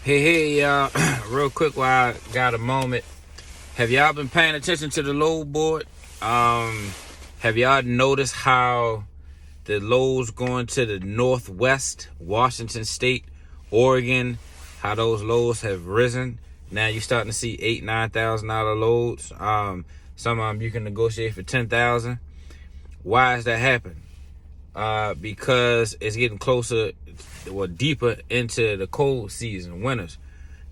Hey, y'all. Real quick while I got a moment. Have y'all been paying attention to the load board? Have y'all noticed how the loads going to the northwest, Washington State, Oregon, how those loads have risen? Now you're starting to see $8,000-$9,000 loads. Some of them you can negotiate for $10,000. Why is that happening? Because it's getting closer or deeper into the cold season, winters.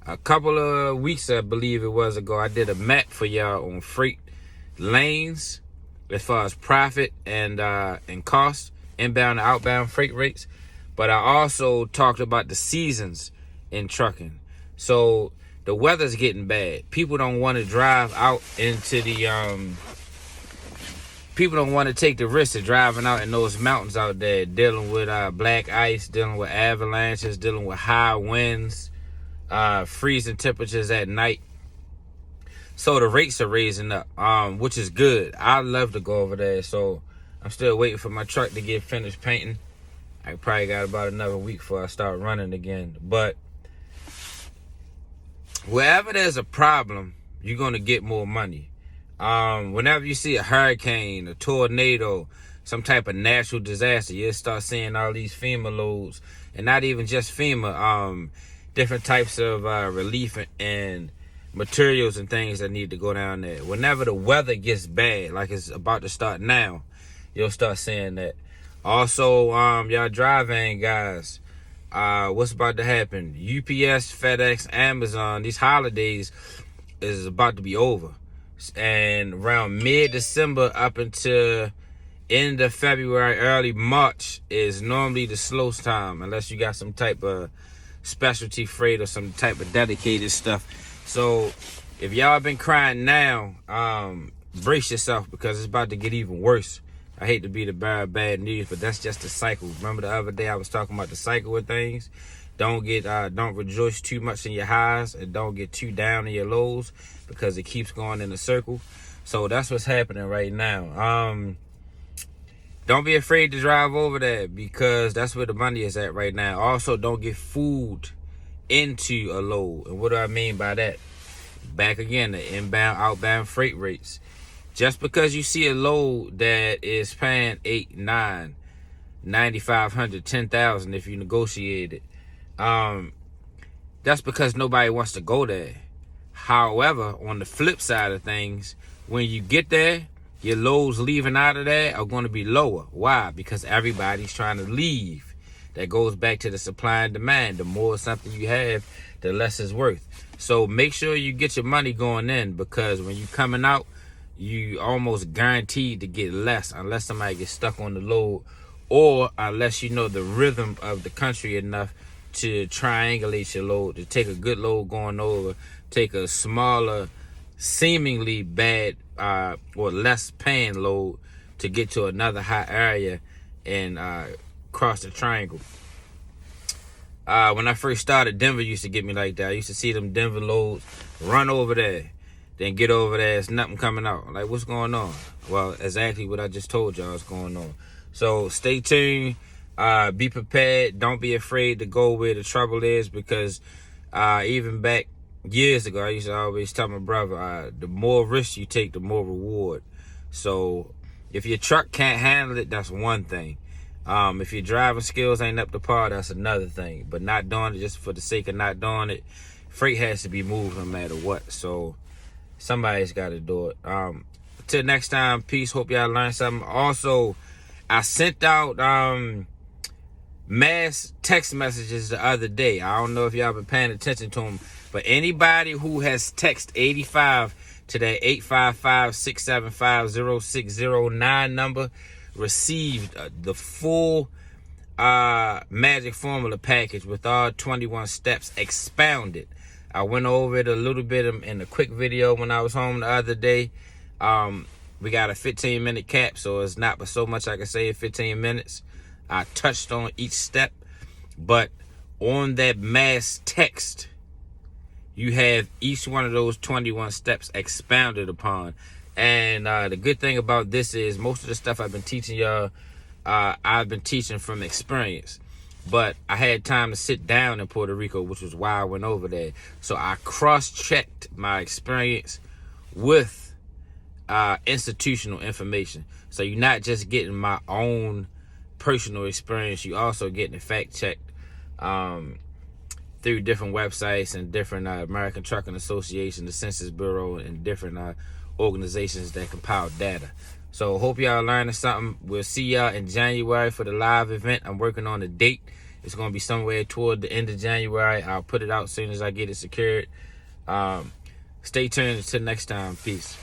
A couple of weeks, I believe it was ago, I did a map for y'all on freight lanes as far as profit and cost, inbound and outbound freight rates. But I also talked about the seasons in trucking. So the weather's getting bad. People don't want to drive out into the people don't want to take the risk of driving out in those mountains out there, dealing with black ice, dealing with avalanches, dealing with high winds, freezing temperatures at night. So the rates are raising up, which is good. I'd love to go over there. So I'm still waiting for my truck to get finished painting. I probably got about another week before I start running again. But wherever there's a problem, you're going to get more money. Whenever you see a hurricane, a tornado, some type of natural disaster, you'll start seeing all these FEMA loads, and not even just FEMA, different types of relief and materials and things that need to go down there. Whenever the weather gets bad, like it's about to start now, you'll start seeing that. Also, y'all driving guys, what's about to happen? UPS, FedEx, Amazon, these holidays is about to be over. And around mid-December up until end of February, early March is normally the slowest time, unless you got some type of specialty freight or some type of dedicated stuff. So if y'all been crying now, brace yourself, because it's about to get even worse. I hate to be the bearer of bad news, but that's just the cycle. Remember the other day I was talking about the cycle of things? Don't rejoice too much in your highs, and don't get too down in your lows, because it keeps going in a circle. So that's what's happening right now. Don't be afraid to drive over there, because that's where the money is at right now. Also, don't get fooled into a load. And what do I mean by that? Back again, the inbound, outbound freight rates. Just because you see a load that is paying $8,000, $9,000, $9,500, $10,000 if you negotiate it, that's because nobody wants to go there. However, on the flip side of things, when you get there, your loads leaving out of there are going to be lower. Why? Because everybody's trying to leave. That goes back to the supply and demand. The more something you have, the less it's worth. So make sure you get your money going in, because when you're coming out, you almost guaranteed to get less, unless somebody gets stuck on the load, or unless you know the rhythm of the country enough to triangulate your load, to take a good load going over, take a smaller, seemingly bad or less paying load to get to another high area and cross the triangle. When I first started, Denver used to get me like that. I used to see them Denver loads, run over there, then get over there, there's nothing coming out. Like, what's going on? Well, exactly what I just told y'all is going on. So stay tuned. Be prepared. Don't be afraid to go where the trouble is, because even back years ago, I used to always tell my brother, the more risk you take, the more reward. So if your truck can't handle it, that's one thing. If your driving skills ain't up to par, that's another thing. But not doing it just for the sake of not doing it, freight has to be moved no matter what. So somebody's got to do it. Till next time, peace. Hope y'all learned something. Also, I sent out mass text messages the other day. I don't know if y'all been paying attention to them, but anybody who has text 85 to that 855-675-0609 number received the full Magic Formula package with all 21 steps expounded. I went over it a little bit in a quick video when I was home the other day. We got a 15-minute cap, so it's not but so much I can say in 15 minutes. I touched on each step, but on that mass text, you have each one of those 21 steps expounded upon. And the good thing about this is most of the stuff I've been teaching y'all, I've been teaching from experience. but I had time to sit down in Puerto Rico, which was why I went over there. So I cross-checked my experience with institutional information. So you're not just getting my own personal experience, you also getting it fact-checked through different websites and different American Trucking Association, the Census Bureau, and different organizations that compile data. So hope y'all learning something. We'll see y'all in January for the live event. I'm working on a date. It's going to be somewhere toward the end of January. I'll put it out as soon as I get it secured. Stay tuned until next time. Peace.